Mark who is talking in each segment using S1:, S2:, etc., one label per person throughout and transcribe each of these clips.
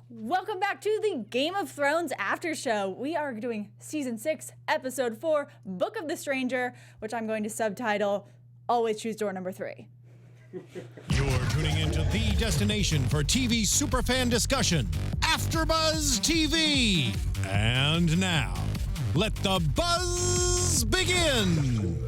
S1: Welcome back to the Game of Thrones After Show. We are doing Season 6, Episode 4, Book of the Stranger, which I'm going to subtitle, Always Choose Door Number 3.
S2: You're tuning into the destination for TV superfan discussion, AfterBuzz TV. And now, let the buzz begin.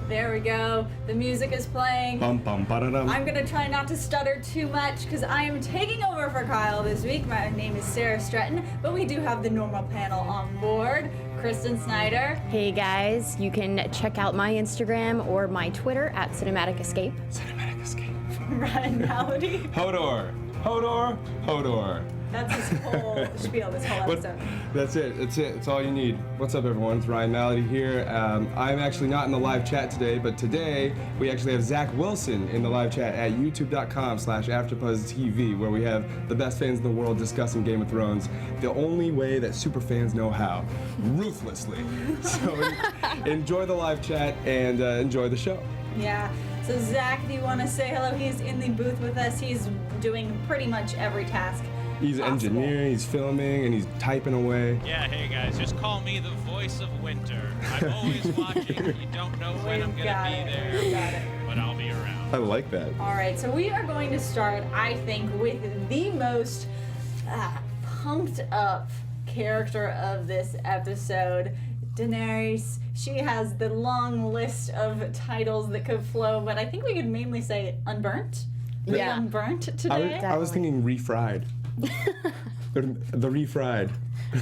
S1: There we go. The music is playing.
S3: Bum, bum, ba-da-dum.
S1: I'm going to try not to stutter too much because I am taking over for Kyle this week. My name is Sara Stretton, but we do have the normal panel on board. Kristen Snyder.
S4: Hey guys, you can check out my Instagram or my Twitter at Cinematic Escape.
S3: Cinematic Escape.
S1: Ryan Malaty.
S3: Hodor. Hodor. Hodor.
S1: That's his whole spiel, this whole episode.
S3: That's it. It's all you need. What's up, everyone? It's Ryan Malaty here. I'm actually not in the live chat today, but today we actually have Zach Wilson in the live chat at youtube.com/AfterBuzzTV, where we have the best fans in the world discussing Game of Thrones the only way that super fans know how, ruthlessly. So enjoy the live chat and enjoy the show.
S1: Yeah. So Zach, do you want to say hello? He's in the booth with us. He's doing pretty much every task.
S3: He's engineering, he's filming, and he's typing away.
S5: Yeah, hey guys, just call me the voice of winter. I'm always watching. You don't know when I'm gonna be there, but I'll be around.
S3: I like that.
S1: All right, so we are going to start, I think, with the most pumped up character of this episode, Daenerys. She has the long list of titles that could flow, but I think we could mainly say unburnt.
S4: Yeah.
S1: Unburnt today.
S3: I was thinking refried. the refried.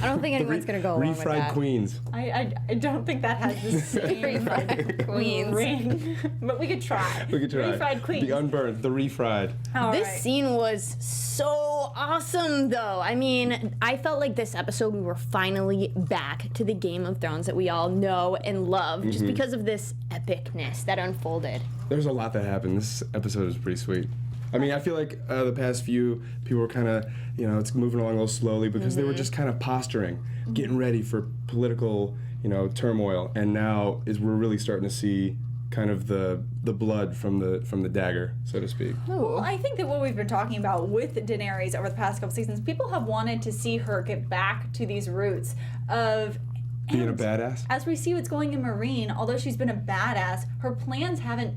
S4: I don't think anyone's going to go along with
S3: Refried
S4: that.
S3: queens.
S1: I don't think that has the same
S4: Refried queens.
S1: ring, but we could try.
S3: We could try.
S1: Refried queens.
S3: The unburnt, the refried.
S1: All
S4: This
S1: right.
S4: scene was so awesome, though. I mean, I felt like this episode we were finally back to the Game of Thrones that we all know and love, just because of this epicness that unfolded.
S3: There's a lot that happened. This episode is pretty sweet. I mean, I feel like the past few people were kind of, it's moving along a little slowly because they were just kind of posturing, getting ready for political, turmoil. And now we're really starting to see kind of the blood from the dagger, so to speak.
S1: Well, I think that what we've been talking about with Daenerys over the past couple seasons, people have wanted to see her get back to these roots of
S3: Being a badass.
S1: As we see what's going in Meereen, although she's been a badass, her plans haven't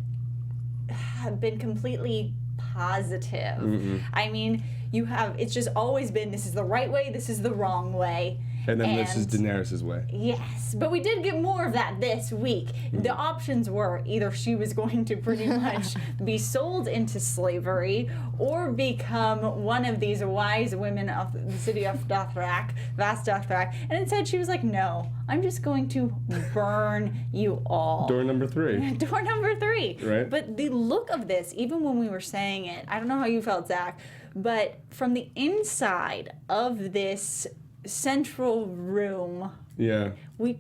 S1: been completely positive. I mean, it's just always been, this is the right way, this is the wrong way.
S3: And then this is Daenerys' way.
S1: Yes, but we did get more of that this week. The options were either she was going to pretty much be sold into slavery or become one of these wise women of the city of Dothraki, vast Dothraki, and instead she was like, no, I'm just going to burn you all.
S3: Door number 3.
S1: Door number 3.
S3: Right.
S1: But the look of this, even when we were saying it, I don't know how you felt, Zach, but from the inside of this central room,
S3: Yeah.
S1: were we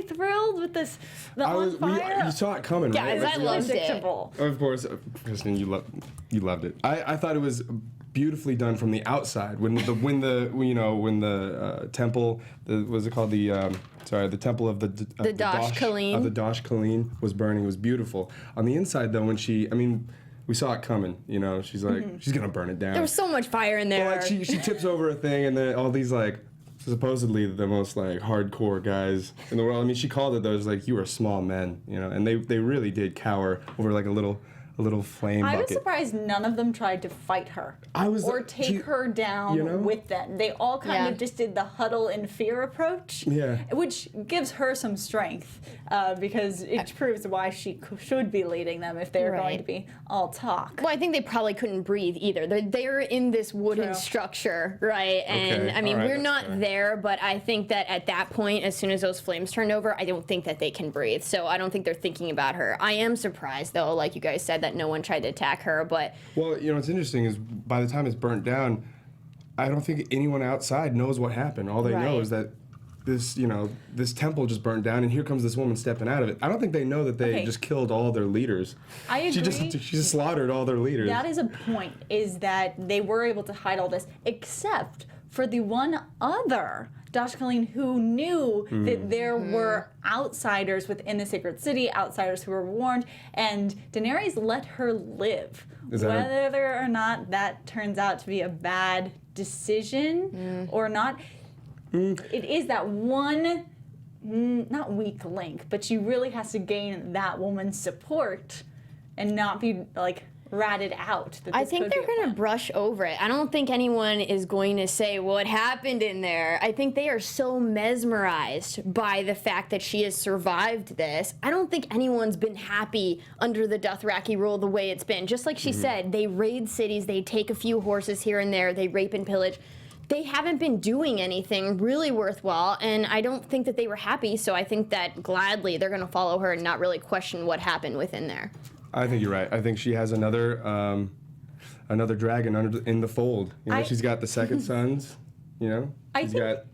S1: thrilled with this? The on fire.
S3: You saw it coming,
S4: Guys,
S3: right?
S4: I loved it.
S1: Predictable.
S3: Of course, Kristen, you loved it. I thought it was beautifully done from the outside. When the temple, what's it called? The temple of the
S4: Dosh Khaleen.
S3: Of the Dosh Khaleen was burning. It was beautiful. On the inside, though, we saw it coming. She's like, she's gonna burn it down.
S4: There was so much fire in there.
S3: Well, like she tips over a thing, and then all these supposedly the most hardcore guys in the world. I mean, she called it those you are small men, and they really did cower over a little flame bucket.
S1: I was surprised none of them tried to fight her or take her down with them. They all kind of just did the huddle in fear approach, which gives her some strength because it proves why she should be leading them if they're going to be all talk.
S4: Well, I think they probably couldn't breathe either. They're in this wooden structure, right? And I mean, we're not there, but I think that at that point, as soon as those flames turned over, I don't think that they can breathe. So I don't think they're thinking about her. I am surprised, though, like you guys said, that no one tried to attack her, but...
S3: Well, what's interesting is by the time it's burnt down, I don't think anyone outside knows what happened. All they know is that this temple just burnt down, and here comes this woman stepping out of it. I don't think they know that they just killed all their leaders.
S1: I agree.
S3: She just slaughtered all their leaders.
S1: That is a point, is that they were able to hide all this, except for the one other Colleen, who knew that there were outsiders within the Sacred City, outsiders who were warned, and Daenerys let her live. Whether or not that turns out to be a bad decision or not, it is that one, not weak link, but she really has to gain that woman's support and not be like ratted out.
S4: I think they're going to brush over it. I don't think anyone is going to say what happened in there. I think they are so mesmerized by the fact that she has survived this. I don't think anyone's been happy under the Dothraki rule the way it's been. Just like she said, they raid cities, they take a few horses here and there, they rape and pillage. They haven't been doing anything really worthwhile, and I don't think that they were happy, so I think that gladly they're going to follow her and not really question what happened within there.
S3: I think you're right. I think she has another dragon in the fold. You know, she's got the second sons. You know, she's got.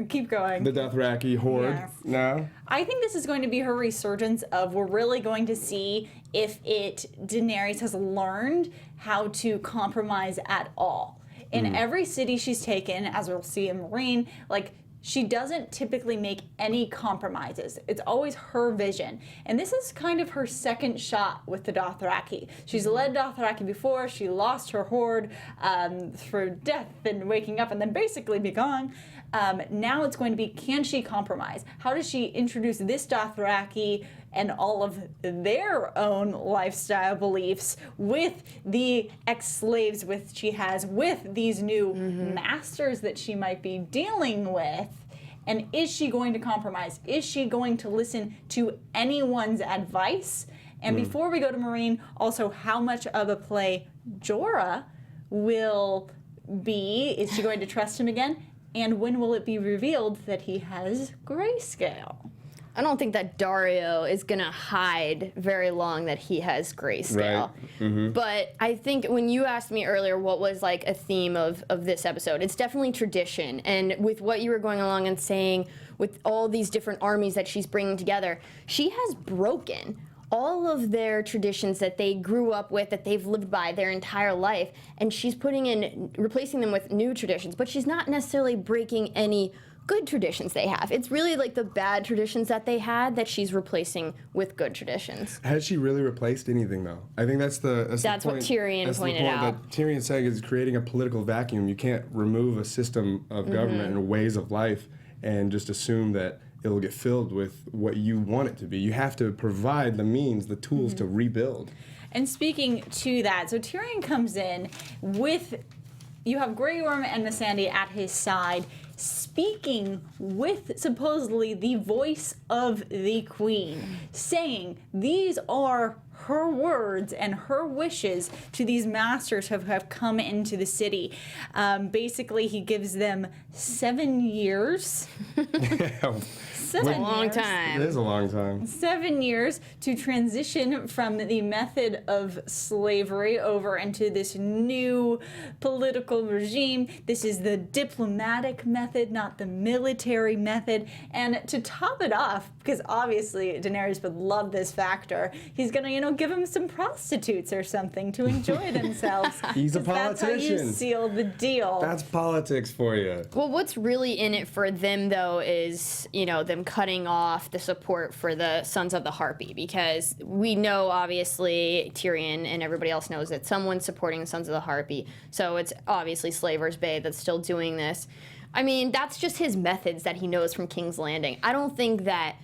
S1: Keep going.
S3: The Dothraki horde.
S1: Yes.
S3: Now.
S1: I think this is going to be her resurgence of we're really going to see if Daenerys has learned how to compromise at all. In every city she's taken, as we'll see in Meereen, like, she doesn't typically make any compromises. It's always her vision. And this is kind of her second shot with the Dothraki. She's led Dothraki before. She lost her horde through death and waking up and then basically be gone. Now it's going to be, can she compromise? How does she introduce this Dothraki and all of their own lifestyle beliefs with the ex-slaves she has, with these new masters that she might be dealing with? And is she going to compromise? Is she going to listen to anyone's advice? And before we go to Meereen, also how much of a play Jorah will be? Is she going to trust him again? And when will it be revealed that he has grayscale?
S4: I don't think that Dario is going to hide very long that he has grayscale. Right. But I think when you asked me earlier what was like a theme of this episode, it's definitely tradition. And with what you were going along and saying, with all these different armies that she's bringing together, she has broken all of their traditions that they grew up with, that they've lived by their entire life, and she's replacing them with new traditions. But she's not necessarily breaking any good traditions they have. It's really like the bad traditions that they had that she's replacing with good traditions.
S3: Has she really replaced anything, though? I think that's the point.
S4: That's what Tyrion pointed out.
S3: That Tyrion saying is creating a political vacuum. You can't remove a system of government and ways of life and just assume that it'll get filled with what you want it to be. You have to provide the means, the tools to rebuild.
S1: And speaking to that, so Tyrion comes in with, you have Grey Worm and Missandei at his side, speaking with supposedly the voice of the queen, saying these are her words and her wishes to these masters who have come into the city. Basically, he gives them 7 years. 7
S4: a long time.
S3: It is a long time.
S1: 7 years to transition from the method of slavery over into this new political regime. This is the diplomatic method, not the military method. And to top it off, because obviously Daenerys would love this factor, he's gonna, give them some prostitutes or something to enjoy themselves.
S3: He's a politician.
S1: That's how you seal the deal.
S3: That's politics for you.
S4: Well, what's really in it for them, though, is, them cutting off the support for the Sons of the Harpy, because we know, obviously, Tyrion and everybody else knows that someone's supporting the Sons of the Harpy, so it's obviously Slaver's Bay that's still doing this. I mean, that's just his methods that he knows from King's Landing. I don't think that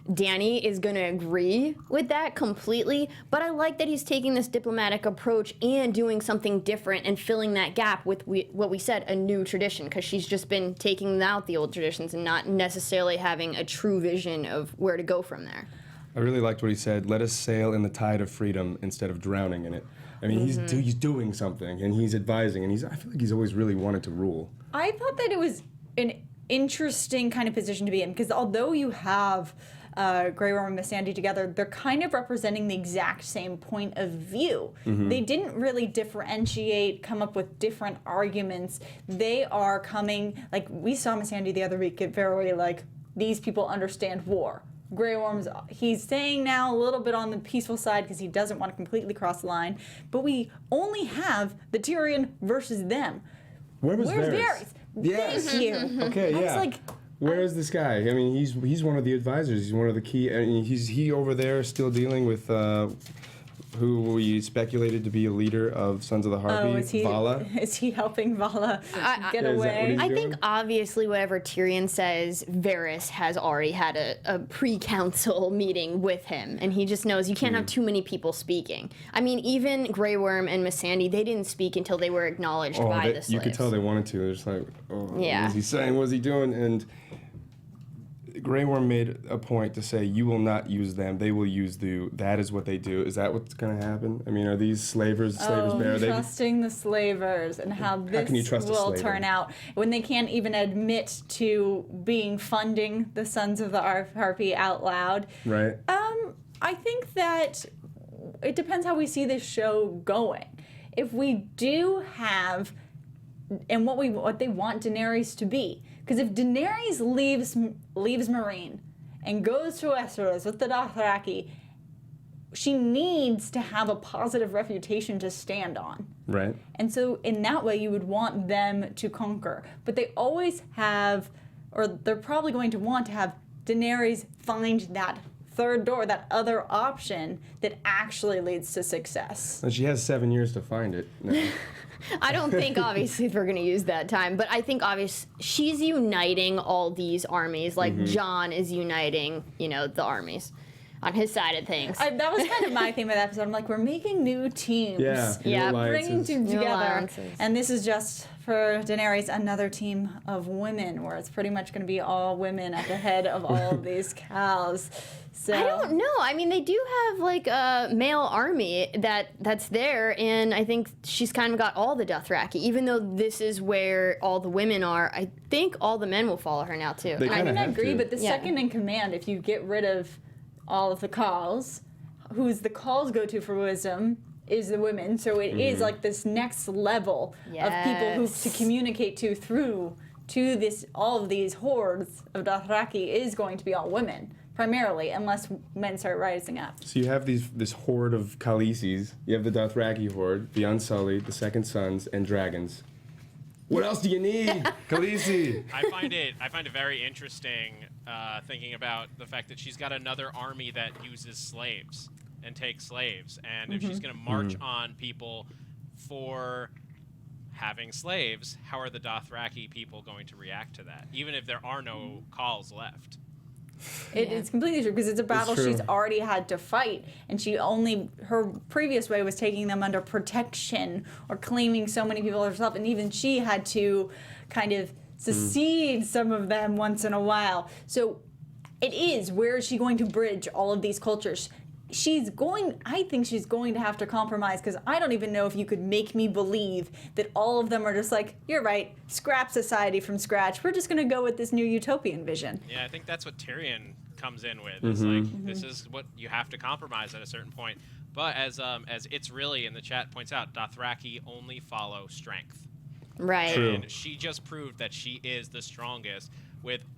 S4: Dany is going to agree with that completely, but I like that he's taking this diplomatic approach and doing something different and filling that gap with what we said, a new tradition, because she's just been taking out the old traditions and not necessarily having a true vision of where to go from there.
S3: I really liked what he said, let us sail in the tide of freedom instead of drowning in it. I mean, he's doing something, and he's advising, and I feel like he's always really wanted to rule.
S1: I thought that it was an interesting kind of position to be in, because although you have Grey Worm and Missandei together, they're kind of representing the exact same point of view. They didn't really differentiate, come up with different arguments. They are coming, like we saw Missandei the other week get very like, these people understand war. Grey Worm's, he's staying now a little bit on the peaceful side because he doesn't want to completely cross the line, but we only have the Tyrion versus them.
S3: Where's Varys? Yes.
S1: Thank you.
S3: Okay,
S1: I
S3: yeah.
S1: was like,
S3: where is this guy? I mean, he's one of the advisors. He's one of the key. I mean, he over there still dealing with who we speculated to be a leader of Sons of the Harpy, Vala.
S1: Is he helping Vala get
S3: Yeah, is that what
S1: away?
S3: he's
S4: I
S3: doing?
S4: think obviously whatever Tyrion says, Varys has already had a pre-council meeting with him, and he just knows you can't have too many people speaking. I mean, even Grey Worm and Missandei, they didn't speak until they were acknowledged by the slaves.
S3: You could tell they wanted to. They're just like, oh,
S4: Yeah.
S3: what is he saying? What is he doing? And Grey Worm made a point to say, you will not use them. They will use you. That is what they do. Is that what's going to happen? I mean, are these slavers bear?
S1: Trusting the slavers and how this
S3: can you trust a
S1: will
S3: slaver?
S1: turn out when they can't even admit to being funding the Sons of the Harpy out loud.
S3: Right.
S1: I think that it depends how we see this show going. If we do have, and what they want Daenerys to be, because if Daenerys leaves Meereen and goes to Essos with the Dothraki, she needs to have a positive reputation to stand on.
S3: Right.
S1: And so in that way, you would want them to conquer. But they always have, or they're probably going to want to have Daenerys find that third door, that other option that actually leads to success.
S3: And she has 7 years to find it. No.
S4: I don't think, obviously, we're going to use that time, but I think, obviously, she's uniting all these armies, like Jon is uniting, the armies on his side of things.
S1: That was kind of my theme of the episode. I'm like, we're making new teams.
S4: Yeah,
S1: bringing teams
S4: New
S1: together.
S4: alliances.
S1: And this is just, for Daenerys, another team of women, where it's pretty much going to be all women at the head of all of these cows. So
S4: I don't know. I mean, they do have like a male army that's there, and I think she's kind of got all the Dothraki. Even though this is where all the women are, I think all the men will follow her now too.
S3: They
S1: I
S3: kinda
S1: can
S3: have
S1: agree,
S3: to.
S1: but the
S4: Yeah.
S1: second in command, if you get rid of all of the calls, who's the calls go to for wisdom is the women. So it is like this next level of people who
S4: Yes.
S1: to communicate to this all of these hordes of Dothraki is going to be all women primarily, unless men start rising up.
S3: So you have this horde of Khaleesi's. You have the Dothraki horde, the Unsullied, the Second Sons, and dragons. What else do you need, Khaleesi?
S5: I find it very interesting thinking about the fact that she's got another army that uses slaves and takes slaves, and if she's going to march on people for having slaves, how are the Dothraki people going to react to that? Even if there are no calls left.
S1: It's completely true because it's a battle
S3: true.
S1: she's already had to fight, and her previous way was taking them under protection or claiming so many people herself, and even she had to kind of secede some of them once in a while. So it is, where is she going to bridge all of these cultures? I think she's going to have to compromise, because I don't even know if you could make me believe that all of them are just like, you're right, scrap society from scratch. We're just going to go with this new utopian vision.
S5: Yeah, I think that's what Tyrion comes in with. It's like, this is what you have to compromise at a certain point. But as It's Really in the chat points out, Dothraki only follow strength.
S4: Right.
S3: True.
S5: And she just proved that she is the strongest.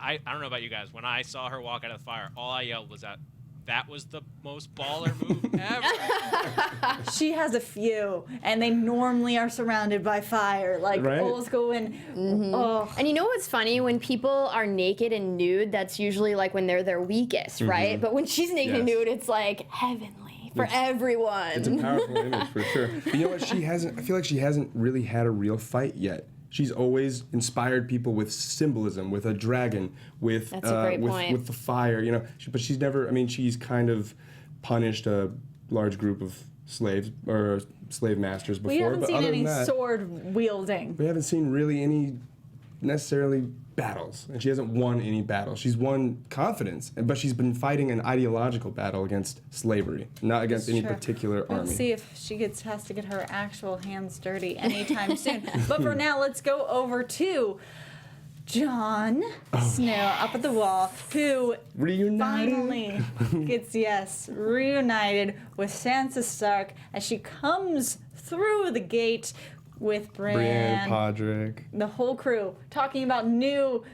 S5: I don't know about you guys, when I saw her walk out of the fire, all I yelled was that was the most baller move ever.
S1: She has a few, and they normally are surrounded by fire, like
S3: Right.
S1: old school. And oh,
S4: And you know what's funny? When people are naked and nude, that's usually like when they're their weakest, right? But when she's naked and
S3: Yes.
S4: nude, it's like heavenly for everyone.
S3: It's a powerful image for sure. But you know what? I feel like she hasn't really had a real fight yet. She's always inspired people with symbolism, with a dragon, with
S4: That's a great point.
S3: with the fire. But she's never. I mean, she's kind of punished a large group of slaves or slave masters before.
S1: we haven't
S3: but
S1: seen
S3: other
S1: any
S3: than that,
S1: sword wielding.
S3: we haven't seen really any necessarily battles, and she hasn't won any battles. She's won confidence, but she's been fighting an ideological battle against slavery, not against any
S1: True.
S3: particular army.
S1: Let's see if she has to get her actual hands dirty anytime soon. But for now, let's go over to Jon Snow up at the wall, who
S3: Reunited?
S1: finally gets reunited with Sansa Stark as she comes through the gate with
S3: Brienne, Podrick.
S1: the whole crew, talking about new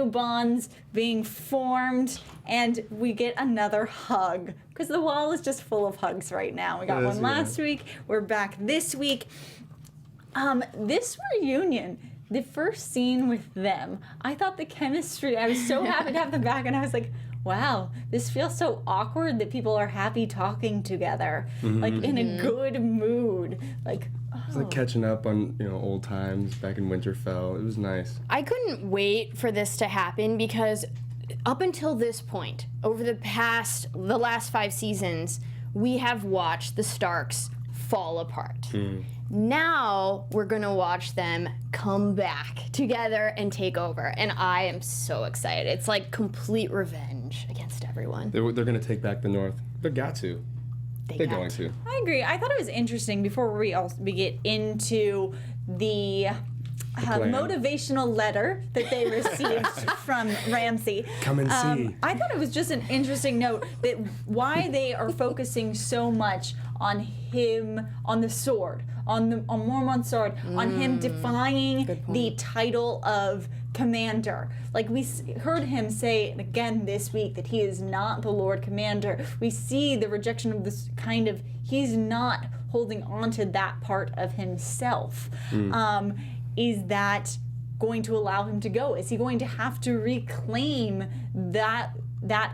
S1: bonds being formed, and we get another hug, because the wall is just full of hugs right now. We got
S3: Yes,
S1: one last week, we're back this week. This reunion, the first scene with them, I thought the chemistry, I was so happy to have them back, and I was like, wow, this feels so awkward that people are happy talking together, like in a good mood. Like,
S3: It's like catching up on, old times back in Winterfell. It was nice.
S4: I couldn't wait for this to happen because up until this point, over the last 5 seasons, we have watched the Starks fall apart. Now we're gonna watch them come back together and take over, and I am so excited. It's like complete revenge against everyone.
S3: They're going to take back the North. They're got to. They're going to.
S1: I agree. I thought it was interesting before we get into the motivational letter that they received from Ramsay.
S3: Come and see.
S1: I thought it was just an interesting note that why they are focusing so much on him, on the sword, on Mormont's sword, on him defying the title of commander. Like, we heard him say again this week that he is not the Lord Commander. We see the rejection of this kind of, he's not holding on to that part of himself. Is that going to allow him to go? Is he going to have to reclaim that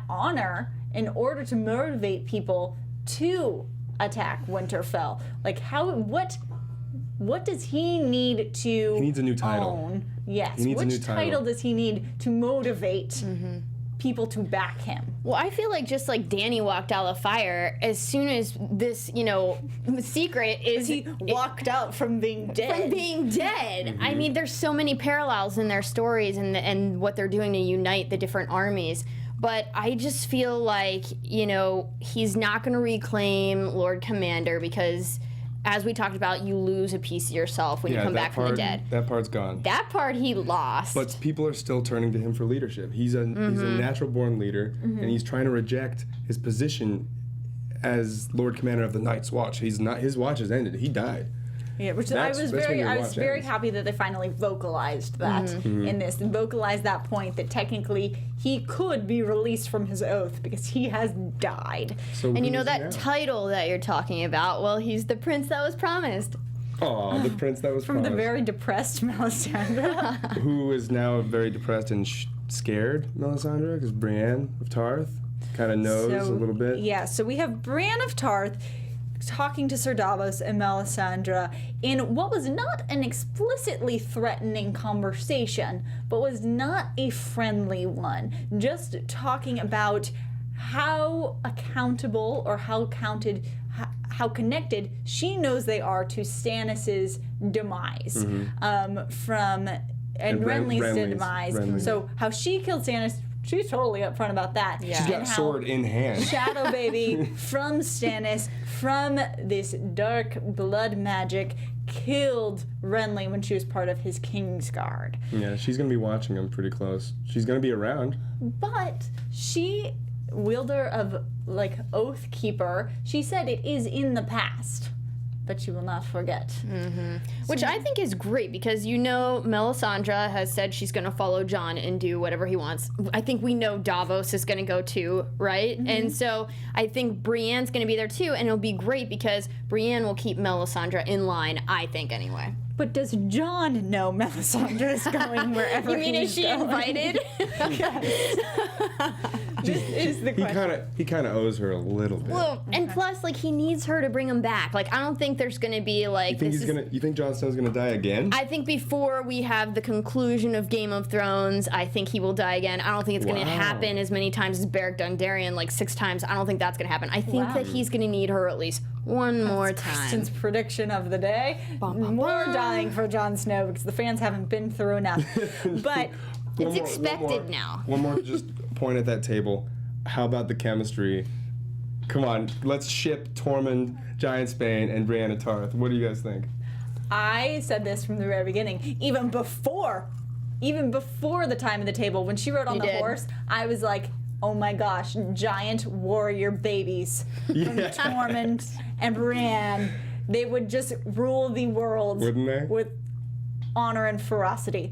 S1: honor in order to motivate people to attack Winterfell? Like, what does he need to
S3: He needs a new title.
S1: own? Yes.
S3: He needs a
S1: Which
S3: new title.
S1: title does he need to motivate people to back him?
S4: Well, I feel like just like Dany walked out of the fire, as soon as this, secret is
S1: He walked out from being dead.
S4: from being dead. I mean, there's so many parallels in their stories and what they're doing to unite the different armies. But I just feel like, he's not going to reclaim Lord Commander because, as we talked about, you lose a piece of yourself when you come back from the dead.
S3: That part's gone.
S4: That part he lost.
S3: But people are still turning to him for leadership. He's a natural-born leader, and he's trying to reject his position as Lord Commander of the Night's Watch. He's not. His watch has ended. He died.
S1: Yeah, which I was very happy that they finally vocalized that in this, and vocalized that point that technically he could be released from his oath because he has died.
S3: So
S4: and
S3: who is he
S4: that
S3: now?
S4: title that you're talking about, well, he's the prince that was promised.
S3: Aw, the prince that was
S1: From the
S3: promised.
S1: very depressed Melisandre.
S3: Who is now very depressed and scared, Melisandre, because Brienne of Tarth kind of knows a little bit.
S1: Yeah, so we have Brienne of Tarth talking to Sir Davos and Melisandre in what was not an explicitly threatening conversation, but was not a friendly one. Just talking about how accountable or how connected she knows they are to Stannis's demise and Renly's demise.
S3: Renly.
S1: So how she killed Stannis, she's totally upfront about that.
S4: Yeah.
S3: She's got
S1: And how
S3: sword in hand.
S1: Shadow Baby from Stannis, from this dark blood magic, killed Renly when she was part of his Kingsguard.
S3: Yeah, she's going to be watching him pretty close. She's going to be around.
S1: But she, wielder of, Oath Keeper, she said it is in the past, but she will not forget.
S4: Which I think is great because Melisandre has said she's going to follow Jon and do whatever he wants. I think we know Davos is going to go too, right? And so I think Brienne's going to be there too, and it'll be great because Brienne will keep Melisandre in line, I think anyway.
S1: But does Jon know Melisandre is going wherever
S4: You mean is she
S1: going?
S4: invited?
S1: This is the question.
S3: He kind of owes her a little bit.
S4: Well, and plus, he needs her to bring him back. I don't think there's going to be
S3: You think Jon Snow's gonna die again?
S4: I think before we have the conclusion of Game of Thrones, I think he will die again. I don't think it's going to happen as many times as Beric Dondarrion, 6 times. I don't think that's going to happen. I think that he's going to need her at least one more time.
S1: Kristen's prediction of the day. More dying for Jon Snow because the fans haven't been through enough. But
S4: It's expected now.
S3: One more just point at that table. How about the chemistry? Come on, let's ship Tormund, Giantsbane, and Brienne of Tarth. What do you guys think?
S1: I said this from the very beginning. Even before the time of the table, when she rode on the horse, I was like, oh my gosh, giant warrior babies from Tormund and Brienne. They would just rule the world.
S3: Wouldn't they?
S1: With honor and ferocity.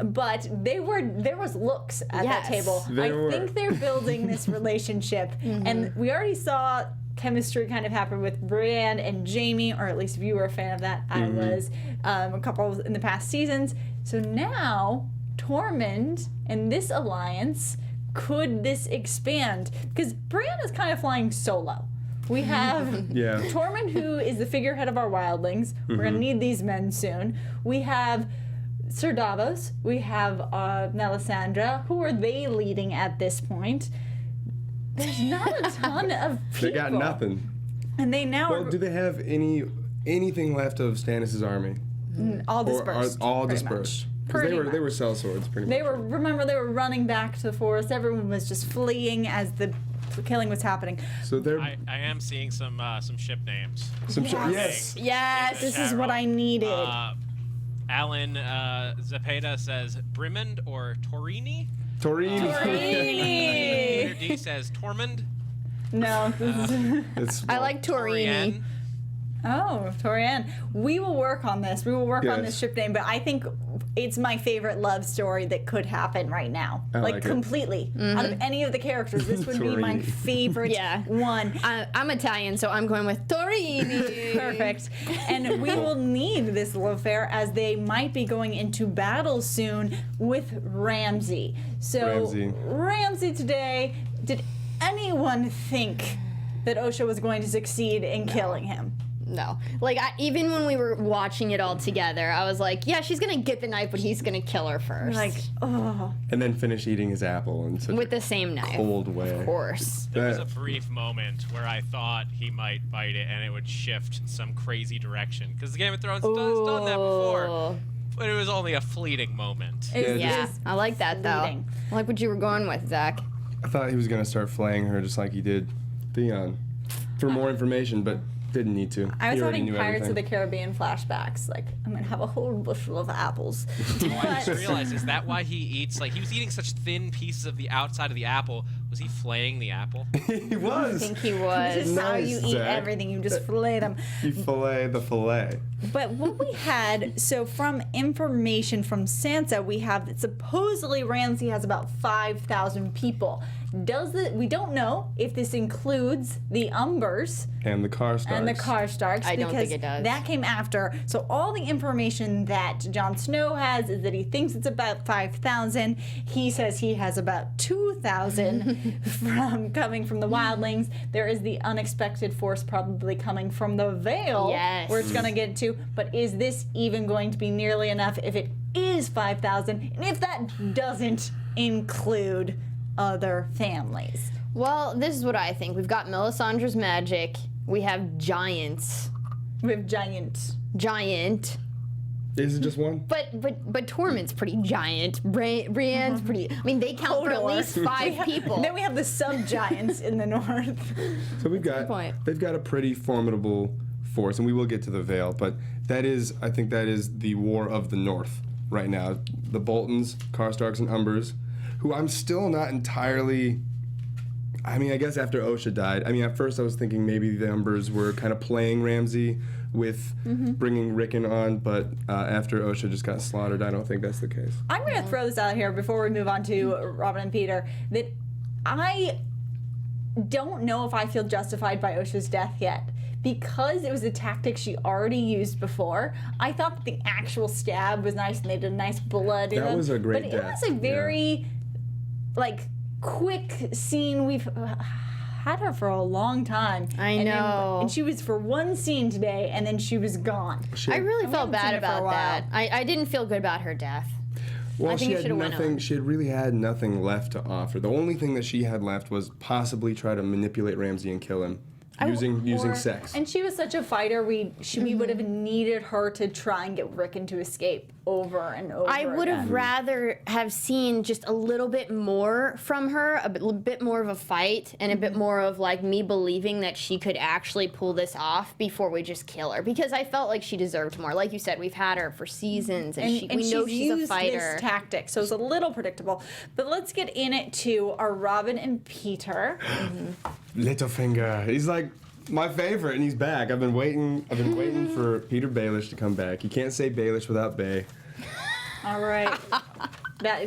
S1: But there was looks at that table. I think they're building this relationship. And we already saw chemistry kind of happen with Brienne and Jaime, or at least if you were a fan of that, I was, a couple in the past seasons. So now, Tormund and this alliance, could this expand? Because Brienne is kind of flying solo. We have Tormund, who is the figurehead of our wildlings. We're going to need these men soon. We have Sir Davos. We have Melisandre. Who are they leading at this point? There's not a ton of people.
S3: They got nothing.
S1: And they now
S3: Well, do they have anything left of Stannis' army?
S1: all dispersed.
S3: Or are all
S1: pretty
S3: dispersed?
S1: much.
S3: Because
S1: Pretty
S3: they were
S1: much.
S3: sellswords, pretty
S1: They
S3: much.
S1: were running back to the forest. Everyone was just fleeing as the killing was happening.
S3: So they're
S5: I am seeing some ship names.
S3: yes.
S1: Yes, this is what I needed.
S5: Alan Zepeda says Brimond or Torini.
S3: Torini.
S5: Peter D says Tormund.
S1: No, this is
S3: It's
S4: I like Torini.
S1: Oh, Torian. We will work on this. We will work on this
S3: Yes.
S1: ship name, but I think it's my favorite love story that could happen right now.
S3: I like it.
S1: Completely. Out of any of the characters, this would be my
S3: Torini.
S1: favorite
S4: Yeah.
S1: one.
S4: I'm Italian, so I'm going with Torini.
S1: Perfect. And we will need this love affair as they might be going into battle soon with Ramsay. So, Ramsay today, did anyone think that Osha was going to succeed in killing him?
S4: No. Like, even when we were watching it all together, I was like, yeah, she's going to get the knife, but he's going to kill her first.
S1: Like, oh.
S3: And then finish eating his apple in such
S4: with
S3: a
S4: the same knife.
S3: cold way.
S4: Of course.
S5: There was a brief moment where I thought he might bite it and it would shift some crazy direction. Because the Game of Thrones has done that before. But it was only a fleeting moment.
S4: Yeah, I like that, though.
S1: fleeting.
S4: I like what you were going with, Zach.
S3: I thought he was going to start flaying her just like he did Theon for more information, but didn't need to.
S1: I was
S3: He already
S1: having
S3: knew
S1: Pirates
S3: everything.
S1: of the Caribbean flashbacks. Like, I'm going to have a whole bushel of apples.
S5: I just realized, is that why he eats, like, he was eating such thin pieces of the outside of the apple. Was he flaying the apple?
S3: He
S4: I
S3: was.
S4: think he
S1: This
S4: was.
S1: is how you
S3: Nice,
S1: eat
S3: Zach.
S1: everything. You just fillet them.
S3: You fillet the fillet.
S1: But what we had, so from information from Sansa, we have that supposedly Ramsay has about 5,000 people. We don't know if this includes the Umbers
S3: And the car starts.
S1: and the Karstarks.
S4: I don't
S1: because
S4: think it does.
S1: That came after. So all the information that Jon Snow has is that he thinks it's about 5,000. He says he has about 2,000 coming from the wildlings. There is the unexpected force probably coming from the Vale,
S4: Yes.
S1: where it's going to get to. But is this even going to be nearly enough if it is 5,000? And if that doesn't include other families?
S4: Well, this is what I think. We've got Melisandre's magic. We have giants.
S1: We have giant.
S3: Is it just one?
S4: But Tormund's pretty giant. Brienne's pretty. I mean, they count for at
S1: Hodor.
S4: least 5 people.
S1: Then we have the sub-giants in the north.
S3: So they've got a pretty formidable force, and we will get to the Vale, but I think that is the war of the North right now. The Boltons, Karstarks, and Umbers, who I'm still not entirely. I mean, I guess after Osha died, at first I was thinking maybe the Umbers were kind of playing Ramsay with bringing Rickon on, but after Osha just got slaughtered, I don't think that's the case.
S1: I'm going to throw this out here before we move on to Robin and Peter, that I don't know if I feel justified by Osha's death yet. Because it was a tactic she already used before, I thought that the actual stab was nice and they did a nice blood.
S3: That was a great
S1: But
S3: death.
S1: it was a very, quick scene. We've had her for a long time.
S4: I know.
S1: And she was for one scene today, and then she was gone.
S4: I really
S1: We
S4: felt
S1: haven't seen
S4: bad
S1: it for a
S4: about
S1: while.
S4: that. I didn't feel good about her death.
S3: Well,
S4: I think
S3: she
S4: it
S3: had
S4: should've went
S3: nothing.
S4: on.
S3: She had really had nothing left to offer. The only thing that she had left was possibly try to manipulate Ramsay and kill him using sex.
S1: And she was such a fighter. We would have needed her to try and get Rickon to escape over and over.
S4: I would have
S1: again.
S4: rather have seen just a little bit more from her, a bit more of a fight, and a bit more of me believing that she could actually pull this off before we just kill her. Because I felt like she deserved more. Like you said, we've had her for seasons, and we know she's
S1: used
S4: a fighter.
S1: This tactic, so it's a little predictable. But let's get in it to our Robin and Peter.
S3: Littlefinger. He's like my favorite, and he's back. I've been waiting for Peter Baelish to come back. You can't say Baelish without Bay.
S1: All right.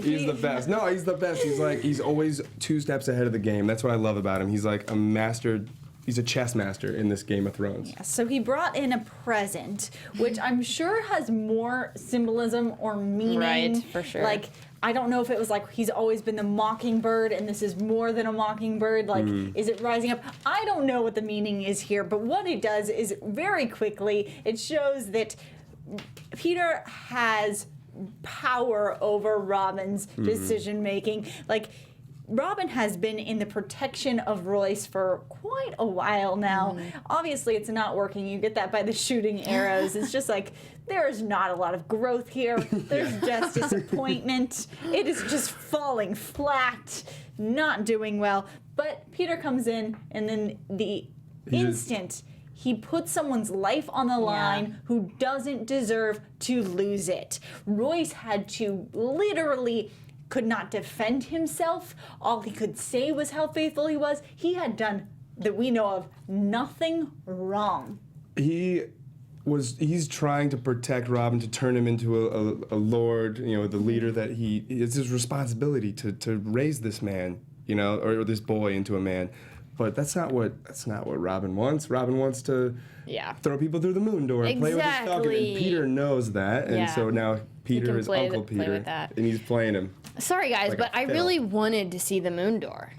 S3: He's the best. No, he's the best. He's always 2 steps ahead of the game. That's what I love about him. He's like a master he's a chess master in this Game of Thrones.
S1: Yeah, so he brought in a present, which I'm sure has more symbolism or meaning.
S4: Right, for sure.
S1: Like, I don't know if it was like he's always been the mockingbird and this is more than a mockingbird. Like, is it rising up? I don't know what the meaning is here, but what it does is very quickly, it shows that Peter has power over Robin's decision making. Like, Robin has been in the protection of Royce for quite a while now. Obviously, it's not working. You get that by the shooting arrows. It's just like, there's not a lot of growth here. There's just disappointment. It is just falling flat, not doing well. But Peter comes in, and then the instant he puts someone's life on the line who doesn't deserve to lose it. Royce had to literally could not defend himself. All he could say was how faithful he was. He had done, that we know of, nothing wrong.
S3: He's trying to protect Robin, to turn him into a lord, the leader that it's his responsibility to raise this man, or this boy into a man. But that's not what Robin wants. Robin wants to throw people through the moon door and play with his falcon. And Peter knows that, and so now Peter is Uncle Peter, and he's playing him.
S4: Sorry, guys,
S3: like
S4: but I really wanted to see the moon door.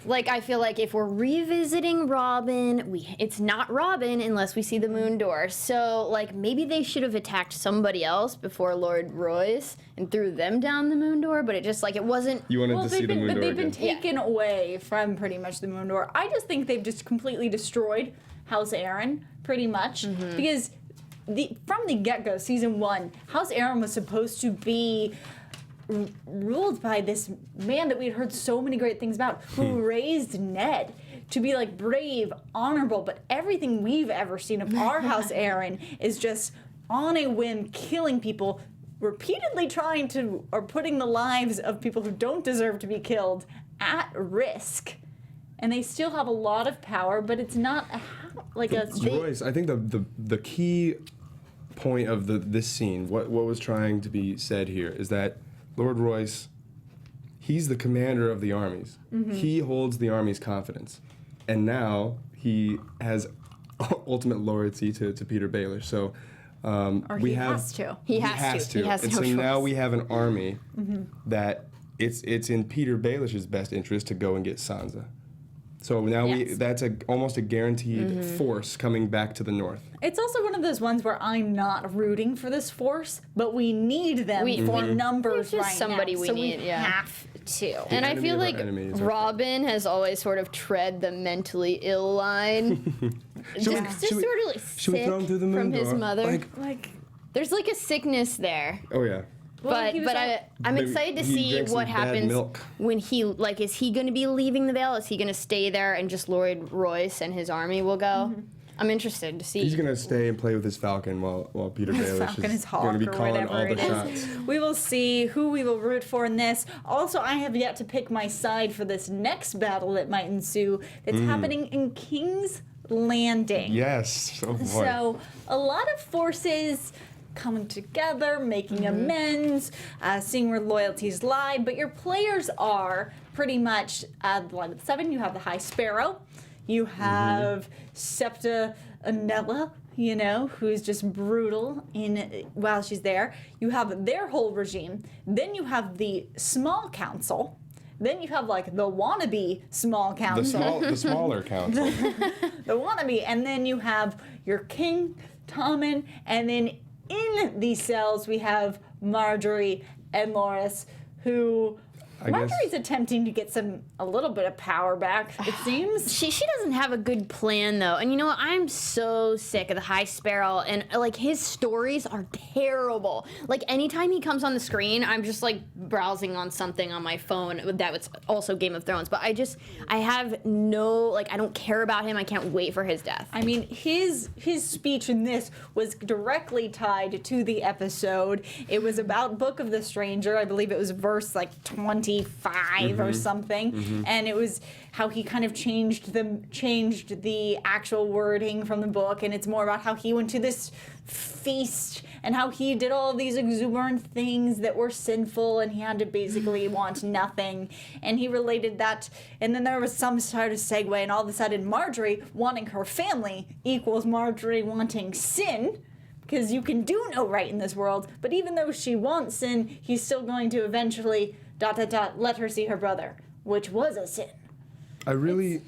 S4: Like, I feel like if we're revisiting Robin, it's not Robin unless we see the moon door. So, like, maybe they should have attacked somebody else before Lord Royce and threw them down the moon door, but it just, like, it wasn't...
S3: You wanted to see the moon door
S1: they've been
S3: again.
S1: taken away from pretty much the moon door. I just think they've just completely destroyed House Aaron, pretty much, because from the get-go, season 1, House Aaron was supposed to be ruled by this man that we'd heard so many great things about, who raised Ned to be like brave, honorable, but everything we've ever seen of our House Aaron is just on a whim killing people, repeatedly putting the lives of people who don't deserve to be killed at risk. And they still have a lot of power, but it's not like a...
S3: Royce, I think the key point of this scene, what was trying to be said here, is that Lord Royce, he's the commander of the armies. He holds the army's confidence. And now he has ultimate loyalty to Peter Baelish. So
S1: He has to.
S4: He has to.
S3: And so now we have an army that it's in Peter Baelish's best interest to go and get Sansa. So now that's almost a guaranteed force coming back to the north.
S1: It's also one of those ones where I'm not rooting for this force, but we need them for numbers
S4: There's
S1: right
S4: just somebody
S1: now.
S4: we
S1: so
S4: need,
S1: we
S4: yeah.
S1: have to.
S4: And I feel like Robin has always sort of tread the mentally ill line. just sort of like sick from his mother.
S1: Like,
S4: there's like a sickness there.
S3: Oh yeah.
S4: But I'm excited to see what happens when is he going to be leaving the Vale? Is he going to stay there and just Lord Royce and his army will go? I'm interested to see.
S3: He's going to stay and play with his falcon while Peter Baelish is going to be calling all the shots.
S1: We will see who we will root for in this. Also, I have yet to pick my side for this next battle that might ensue that's happening in King's Landing.
S3: Yes. Oh boy.
S1: So, a lot of forces coming together, making amends, seeing where loyalties lie, but your players are pretty much the 7. You have the High Sparrow, you have Septa Anella, who's just brutal while she's there. You have their whole regime. Then you have the Small Council. Then you have like the wannabe Small Council.
S3: The smaller council.
S1: The wannabe, and then you have your King Tommen, and then in these cells, we have Marjorie and Loras, who Marjorie's attempting to get a little bit of power back, it seems.
S4: She doesn't have a good plan, though. And you know what? I'm so sick of the High Sparrow, and like his stories are terrible. Like anytime he comes on the screen, I'm just like browsing on something on my phone that was also Game of Thrones. But I have no, I don't care about him. I can't wait for his death.
S1: I mean, his speech in this was directly tied to the episode. It was about Book of the Stranger. I believe it was verse 20 AD 5 or something, and it was how he kind of changed the actual wording from the book, and it's more about how he went to this feast and how he did all of these exuberant things that were sinful, and he had to basically want nothing, and he related that, and then there was some sort of segue, and all of a sudden Marjorie wanting her family equals Marjorie wanting sin, because you can do no right in this world, but even though she wants sin, he's still going to eventually ... let her see her brother, which was a sin.
S3: I really,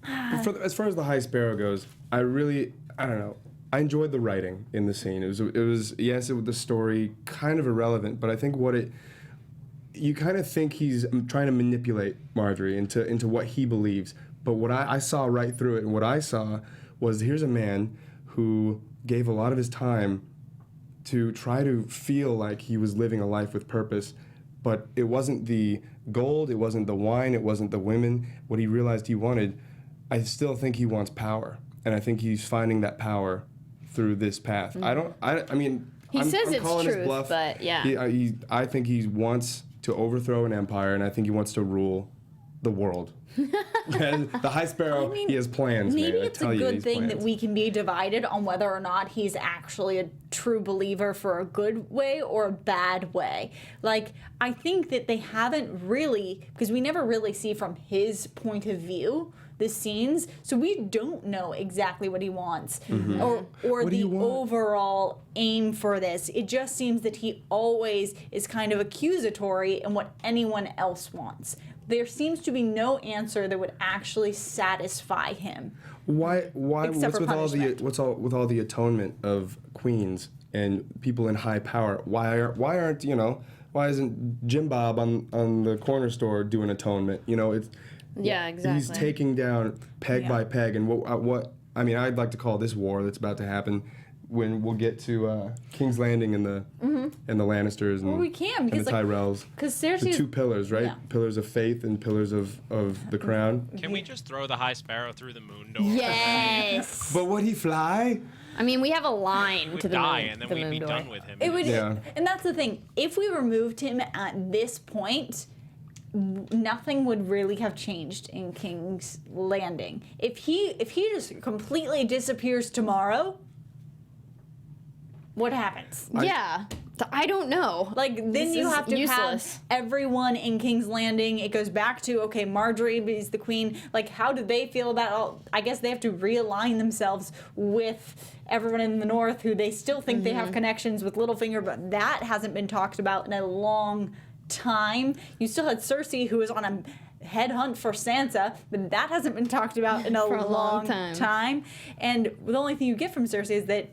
S3: as far as the High Sparrow goes, I don't know. I enjoyed the writing in the scene. It was the story kind of irrelevant, but I think you kind of think he's trying to manipulate Marjorie into what he believes. But what I saw right through it, and what I saw was, here's a man who gave a lot of his time to try to feel like he was living a life with purpose, but it wasn't the gold, it wasn't the wine, it wasn't the women. What he realized he wanted, I still think he wants power, and I think he's finding that power through this path. I mean,
S4: he says
S3: I'm
S4: it's
S3: calling his
S4: truth,
S3: bluff.
S4: but yeah.
S3: I think he wants to overthrow an empire, and I think he wants to rule the world. And the High Sparrow, he has plans.
S1: Maybe
S3: man.
S1: it's a good thing that we can be divided on whether or not he's actually a true believer for a good way or a bad way. Like, I think that they haven't really, because we never really see from his point of view the scenes, so we don't know exactly what he wants or the overall aim for this. It just seems that he always is kind of accusatory in what anyone else wants. There seems to be no answer that would actually satisfy him.
S3: Why?
S1: Except
S3: What's
S1: for
S3: with all the atonement of queens and people in high power? Why isn't Jim Bob on the corner store doing atonement?
S4: Yeah, exactly.
S3: He's taking down peg by peg, and what I mean, I'd like to call this war that's about to happen when we'll get to King's Landing and the Lannisters and,
S1: we can, because,
S3: and the Tyrells.
S1: Because
S3: the
S1: Cersei,
S3: two pillars, right?
S1: Yeah.
S3: Pillars of faith and pillars of the crown.
S5: Can we just throw the High Sparrow through the moon door?
S4: Yes.
S3: But would he fly?
S4: I mean, we have a line to the
S5: die,
S4: moon,
S5: and then
S4: the
S5: we'd
S4: moon
S5: be
S4: door.
S5: done with him.
S1: it would,
S3: Yeah.
S1: and that's the thing. If we removed him at this point, nothing would really have changed in King's Landing. If he just completely disappears tomorrow, what happens?
S4: Yeah. I don't know.
S1: Like, then
S4: This
S1: you
S4: is
S1: have to
S4: useless.
S1: have everyone in King's Landing. It goes back to, okay, Marjorie is the queen. Like, how do they feel about all? I guess they have to realign themselves with everyone in the North who they still think they have connections with Littlefinger, but that hasn't been talked about in a long time. You still had Cersei, who was on a headhunt for Sansa, but that hasn't been talked about in a long time. And the only thing you get from Cersei is that,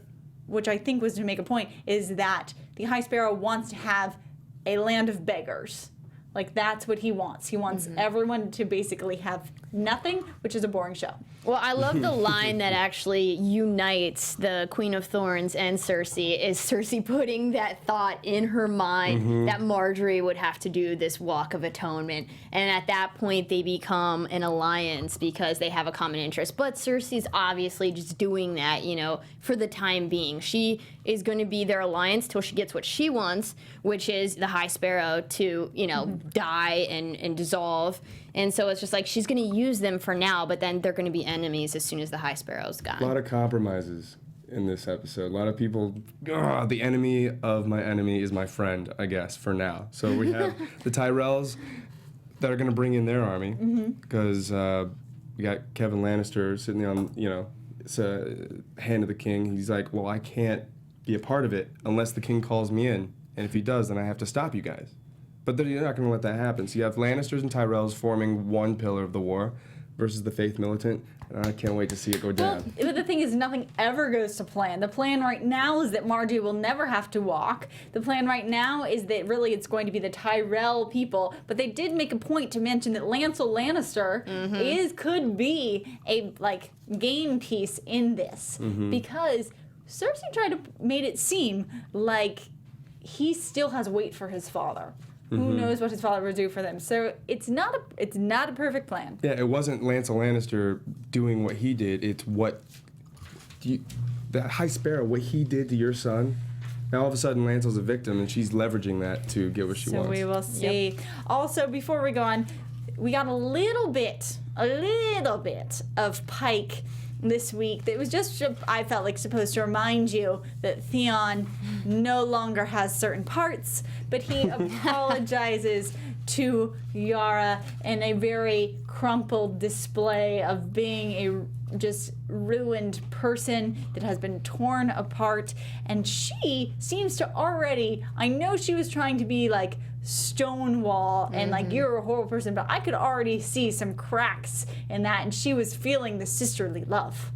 S1: which I think was to make a point, is that the High Sparrow wants to have a land of beggars. Like, that's what he wants. He wants everyone to basically have nothing, which is a boring show.
S4: Well, I love the line that actually unites the Queen of Thorns and Cersei, is Cersei putting that thought in her mind that Marjorie would have to do this walk of atonement. And at that point, they become an alliance because they have a common interest. But Cersei's obviously just doing that, for the time being. She is going to be their alliance till she gets what she wants, which is the High Sparrow to, die and dissolve. And so it's just like she's going to use them for now, but then they're going to be enemies as soon as the High Sparrow's gone.
S3: A lot of compromises in this episode. A lot of people, the enemy of my enemy is my friend, I guess, for now. So we have the Tyrells that are going to bring in their army because we got Kevin Lannister sitting on, it's a hand of the king. He's like, well, I can't be a part of it unless the king calls me in. And if he does, then I have to stop you guys. But you're not going to let that happen. So you have Lannisters and Tyrells forming one pillar of the war versus the Faith Militant. And I can't wait to see it go down.
S1: Well, but the thing is, nothing ever goes to plan. The plan right now is that Marjorie will never have to walk. The plan right now is that really it's going to be the Tyrell people. But they did make a point to mention that Lancel Lannister could be a game piece in this because Cersei made it seem like he still has weight for his father. Who knows what his father would do for them? So it's not a perfect plan.
S3: Yeah, it wasn't Lancel Lannister doing what he did. It's what the High Sparrow, what he did to your son. Now all of a sudden Lancel's a victim, and she's leveraging that to get what she wants.
S1: So we will see. Also, before we go on, we got a little bit of Pike this week that was just, I felt like, supposed to remind you that Theon no longer has certain parts, but he apologizes to Yara in a very crumpled display of being a just ruined person that has been torn apart, and she seems to already, I know she was trying to be like Stonewall and like, you're a horrible person, but I could already see some cracks in that, and she was feeling the sisterly love.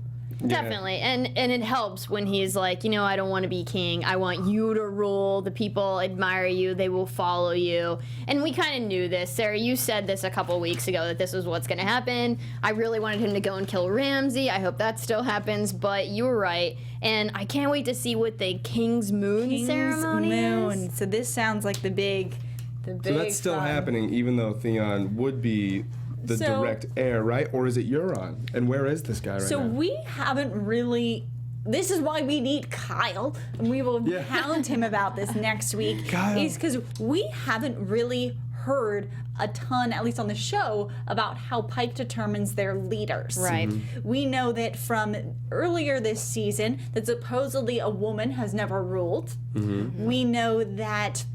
S4: Definitely, and it helps when he's like, I don't want to be king. I want you to rule. The people admire you. They will follow you. And we kind of knew this. Sarah, you said this a couple weeks ago that this was what's going to happen. I really wanted him to go and kill Ramsay. I hope that still happens, but you were right. And I can't wait to see what the King's Moon ceremony is.
S1: So this sounds like the big
S3: So that's still happening, even though Theon would be the direct heir, right? Or is it Euron? And where is this guy right now?
S1: So we haven't really... This is why we need Kyle, and we will hound him about this next week.
S3: Kyle.
S1: Is because we haven't really heard a ton, at least on the show, about how Pike determines their leaders.
S4: Right.
S1: We know that from earlier this season that supposedly a woman has never ruled. We know that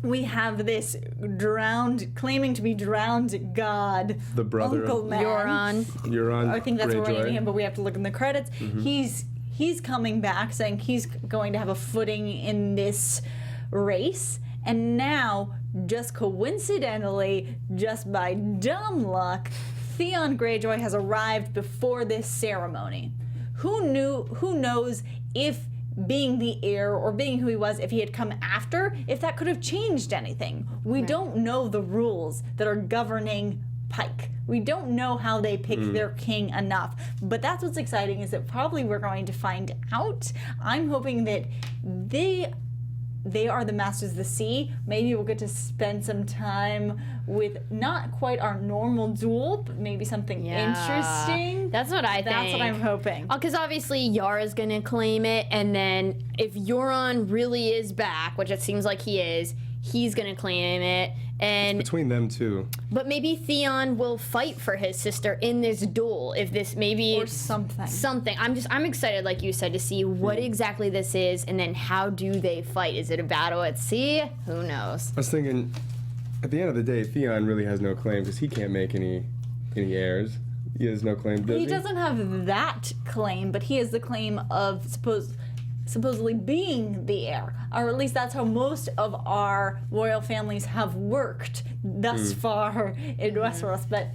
S1: we have this claiming to be drowned god,
S3: the brother
S1: Uncle
S3: of
S1: Man.
S3: Euron.
S1: I think that's what we're
S3: Greyjoy.
S1: naming him, but we have to look in the credits. He's coming back, saying he's going to have a footing in this race, and now, just coincidentally, just by dumb luck, Theon Greyjoy has arrived before this ceremony. Who knows if being the heir or being who he was, if he had come after, if that could have changed anything. We don't know the rules that are governing Pike. We don't know how they pick their king enough. But that's what's exciting, is that probably we're going to find out. I'm hoping that they are the masters of the sea. Maybe we'll get to spend some time with not quite our normal duel, but maybe something interesting.
S4: That's what I think.
S1: That's what I'm hoping.
S4: Because obviously Yara's going to claim it, and then if Euron really is back, which it seems like he is, he's going to claim it. And
S3: between them two.
S4: But maybe Theon will fight for his sister in this duel. If this maybe
S1: Or something.
S4: Something. I'm excited, like you said, to see what exactly this is, and then how do they fight? Is it a battle at sea? Who knows?
S3: I was thinking, at the end of the day, Theon really has no claim because he can't make any heirs. He has no claim, does he?
S1: He doesn't have that claim, but he has the claim of supposedly being the heir, or at least that's how most of our royal families have worked thus far in Westeros. But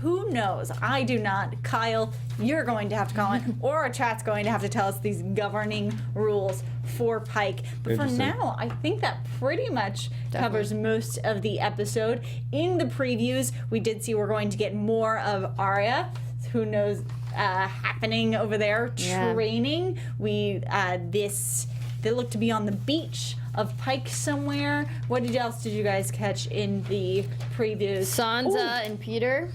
S1: who knows? I do not. Kyle, you're going to have to comment, or our chat's going to have to tell us these governing rules for Pike. But for now, I think that pretty much covers most of the episode. In the previews, we did see we're going to get more of Arya. Who knows? Happening over there, training. They look to be on the beach of Pike somewhere. What else did you guys catch in the previews?
S4: Sansa and Peter.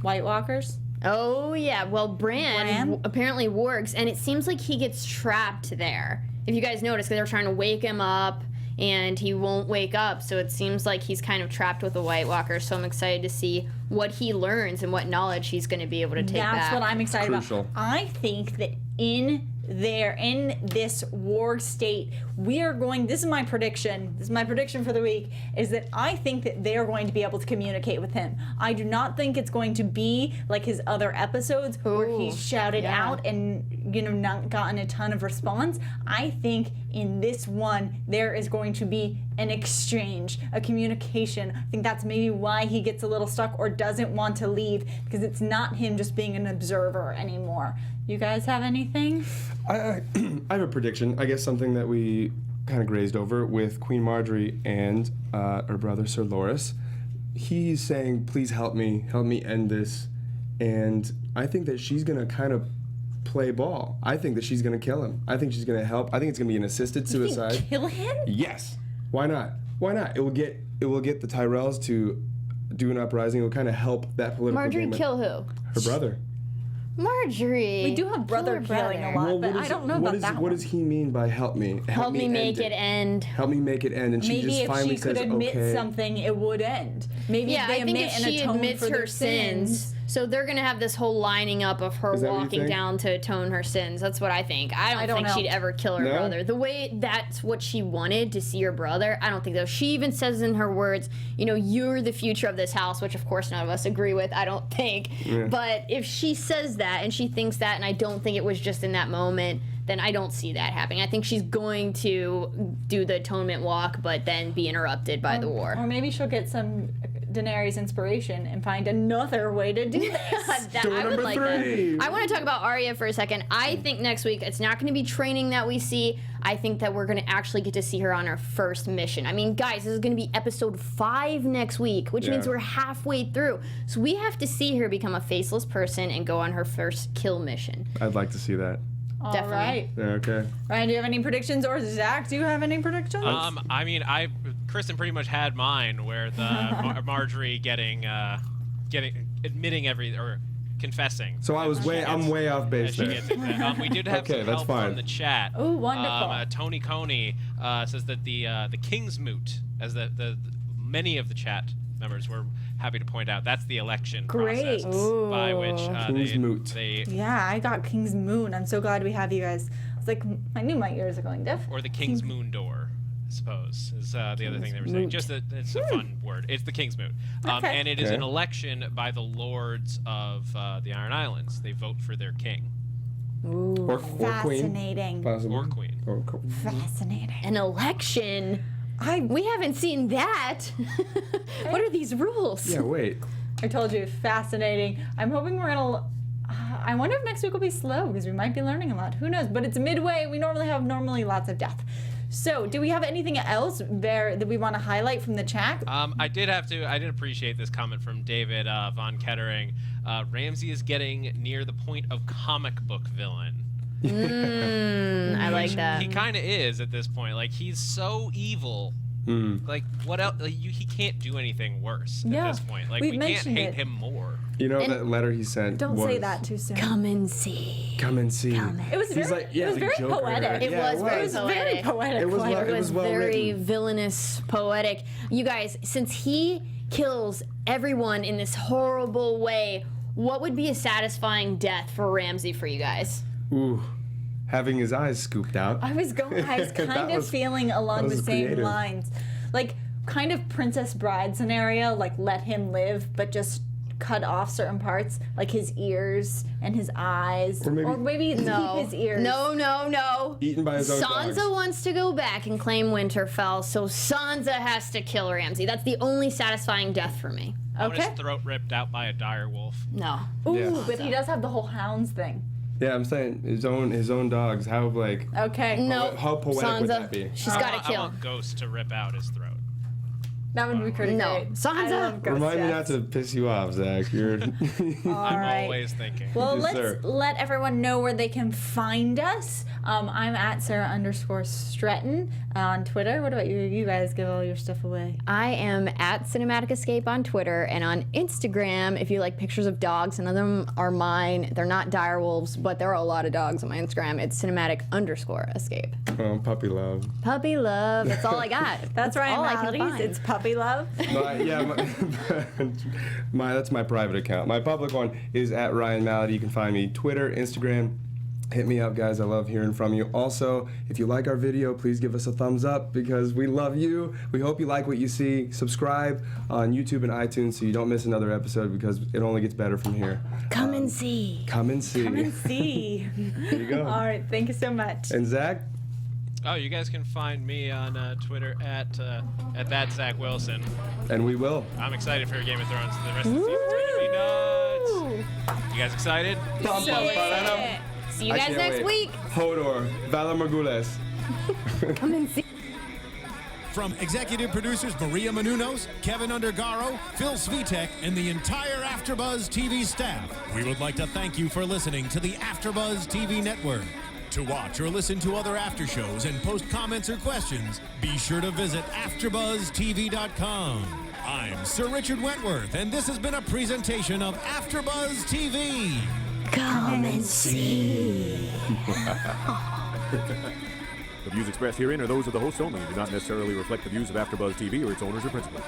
S1: White Walkers.
S4: Oh yeah, well Bran apparently works, and it seems like he gets trapped there. If you guys notice, because they're trying to wake him up, and he won't wake up, so it seems like he's kind of trapped with the White Walkers. So I'm excited to see what he learns and what knowledge he's going to be able to take back.
S1: That's what I'm excited
S3: Crucial.
S1: about. I think that in this war state, this is my prediction for the week, is that I think that they are going to be able to communicate with him. I do not think it's going to be like his other episodes where he's shouted out and not gotten a ton of response. I think in this one there is going to be an exchange, a communication. I think that's maybe why he gets a little stuck or doesn't want to leave, because it's not him just being an observer anymore. You guys have anything?
S3: I have a prediction. I guess something that we kind of grazed over with Queen Marjorie and her brother Sir Loras. He's saying, "Please help me end this," and I think that she's gonna kind of play ball. I think that she's gonna kill him. I think she's gonna help. I think it's gonna be an assisted suicide.
S1: You think kill him?
S3: Yes. Why not? Why not? It will get the Tyrells to do an uprising. It will kind of help that political
S4: Marjorie
S3: game.
S4: kill who?
S3: Her brother.
S4: Marjorie.
S1: We do have brother
S4: Poor
S1: killing a lot, but I don't know about that
S3: What
S1: one.
S3: does he mean by help me?
S4: Help me make it end.
S3: Help me make it end. And she
S1: Maybe
S3: just
S1: if
S3: finally
S1: she could
S3: says,
S1: admit
S3: okay.
S1: something, it would end. Maybe
S4: Yeah,
S1: if they
S4: I think
S1: admit
S4: if
S1: and
S4: she
S1: atone
S4: admits
S1: for their
S4: her sins, so they're gonna have this whole lining up of her
S3: Is that what you
S4: walking
S3: think?
S4: down to atone her sins. That's what I think. I don't think
S1: know.
S4: she'd ever kill her
S3: No?
S4: brother. The way that's what she wanted to see her brother, I don't think so. She even says in her words, you know, you're the future of this house, which of course none of us agree with, I don't think.
S3: Yeah.
S4: But if she says that and she thinks that, and I don't think it was just in that moment, then I don't see that happening. I think she's going to do the atonement walk, but then be interrupted by the war.
S1: Or maybe she'll get some Daenerys inspiration and find another way to do this.
S4: I would
S3: number
S4: like
S3: 3.
S4: that. I want to talk about Arya for a second. I think next week it's not going to be training that we see. I think that we're going to actually get to see her on her first mission. I mean, guys, this is going to be episode 5 next week, which means
S3: Yeah.
S4: we're halfway through. So we have to see her become a faceless person and go on her first kill mission.
S3: I'd like to see that.
S1: All
S4: Definitely.
S1: right.
S3: Yeah, okay.
S1: Ryan, do you have any predictions? Or Zach, do you have any predictions?
S5: I mean, Kristen pretty much had mine, where the Marjorie admitting or confessing.
S3: So I'm way off
S5: As
S3: base
S5: she
S3: there.
S5: gets into that. We did have
S3: Okay,
S5: some
S3: that's
S5: help
S3: fine.
S5: from the chat.
S1: Oh, wonderful.
S5: Tony Coney says that the King's Moot, as the many of the chat members were happy to point out, that's the election
S1: Great.
S5: process by which
S3: King's Moot.
S1: Yeah, I got King's Moon. I'm so glad we have you guys. It's like, I knew my ears are going deaf.
S5: or the King's Moon Door, I suppose, is the other thing they were saying. Just that it's a fun word. It's the King's Moot.
S1: Okay.
S5: And it is
S3: Okay.
S5: an election by the lords of the Iron Islands. They vote for their king
S3: Or queen.
S1: Fascinating.
S3: Possibly.
S5: or queen.
S3: Or
S1: Fascinating.
S4: An election? We haven't seen that. What are these rules?
S3: yeah, wait.
S1: I told you, fascinating. I'm hoping we're gonna. I wonder if next week will be slow because we might be learning a lot. Who knows? But it's midway. We normally have lots of death. So, do we have anything else there that we want to highlight from the chat?
S5: I did appreciate this comment from David Von Kettering. Ramsay is getting near the point of comic book villain.
S4: I like that.
S5: He kind of is at this point. Like, he's so evil. Like, what else? Like, he can't do anything worse
S1: Yeah.
S5: at this point. Like,
S1: We've
S5: we can't
S1: mentioned
S5: hate
S1: it.
S5: him more.
S3: You know that letter he sent
S1: Don't
S3: was,
S1: say that too soon.
S4: Come and see.
S3: Come and see.
S1: It was
S3: He's
S1: very,
S3: like, yeah,
S1: it was
S3: the
S1: very
S3: Joker.
S1: poetic.
S4: It
S3: Yeah,
S4: was very
S1: It was very poetic.
S3: It was
S1: like-
S3: well-
S4: It was
S3: well
S4: very
S3: written.
S4: villainous, poetic. You guys, since he kills everyone in this horrible way, what would be a satisfying death for Ramsay for you guys?
S3: Ooh, having his eyes scooped out.
S1: I was kind
S3: That
S1: of
S3: was-
S1: feeling along
S3: that
S1: the
S3: was
S1: same
S3: creative.
S1: lines. Like, kind of Princess Bride scenario, like let him live, but just cut off certain parts, like his ears and his eyes.
S3: Or maybe-
S4: No.
S1: keep his ears.
S4: No.
S3: Eaten by his own
S4: Sansa
S3: dogs.
S4: wants to go back and claim Winterfell, so Sansa has to kill Ramsay. That's the only satisfying death for me.
S5: I want his
S1: Okay.
S5: throat ripped out by a dire wolf.
S4: No.
S1: Ooh,
S3: Yeah.
S1: but he does have the whole hounds thing.
S3: Yeah, I'm saying his own dogs. How like
S1: Okay.
S4: No.
S3: how poetic
S4: Sansa,
S3: would that be?
S4: she's
S5: I
S4: got to
S5: want- I
S4: kill.
S5: want Ghost to rip out his throat.
S1: That would be pretty
S4: No.
S1: great.
S4: Sansa.
S1: I love ghost
S3: Remind me not
S1: deaths.
S3: to piss you off, Zach. You're
S1: All
S5: I'm
S1: right.
S5: always thinking.
S1: Well,
S3: Yes,
S1: let's
S3: sir.
S1: let everyone know where they can find us. I'm at Sara_Stretton on Twitter. What about you? You guys give all your stuff away.
S4: I am at Cinematic Escape on Twitter and on Instagram. If you like pictures of dogs, none of them are mine. They're not dire wolves, but there are a lot of dogs on my Instagram. It's Cinematic_Escape.
S3: oh, puppy love.
S4: Puppy love. That's all I got.
S1: That's right,
S4: all I can
S1: Malaty's.
S4: find.
S1: It's puppy love.
S3: That's my private account. My public one is at Ryan Malaty. You can find me Twitter, Instagram. Hit me up, guys. I love hearing from you. Also, if you like our video, please give us a thumbs up because we love you. We hope you like what you see. Subscribe on YouTube and iTunes so you don't miss another episode because it only gets better from here.
S4: Come and see.
S3: Come and see.
S1: Come and see.
S3: There you go.
S1: All right. Thank you so much.
S3: And Zach?
S5: Oh, you guys can find me on Twitter at that Zach Wilson.
S3: And we will.
S5: I'm excited for Game of Thrones. The rest of the season's gonna be nuts. You guys excited?
S4: See you guys next week.
S3: Hodor, Valar Morghulis.
S4: Come and see.
S2: From executive producers Maria Menounos, Kevin Undergaro, Phil Svitek, and the entire AfterBuzz TV staff, we would like to thank you for listening to the AfterBuzz TV network. To watch or listen to other after shows and post comments or questions, be sure to visit AfterBuzzTV.com. I'm Sir Richard Wentworth, and this has been a presentation of AfterBuzz TV.
S4: Come and see.
S6: The views expressed herein are those of the hosts only and do not necessarily reflect the views of AfterBuzz TV or its owners or principals.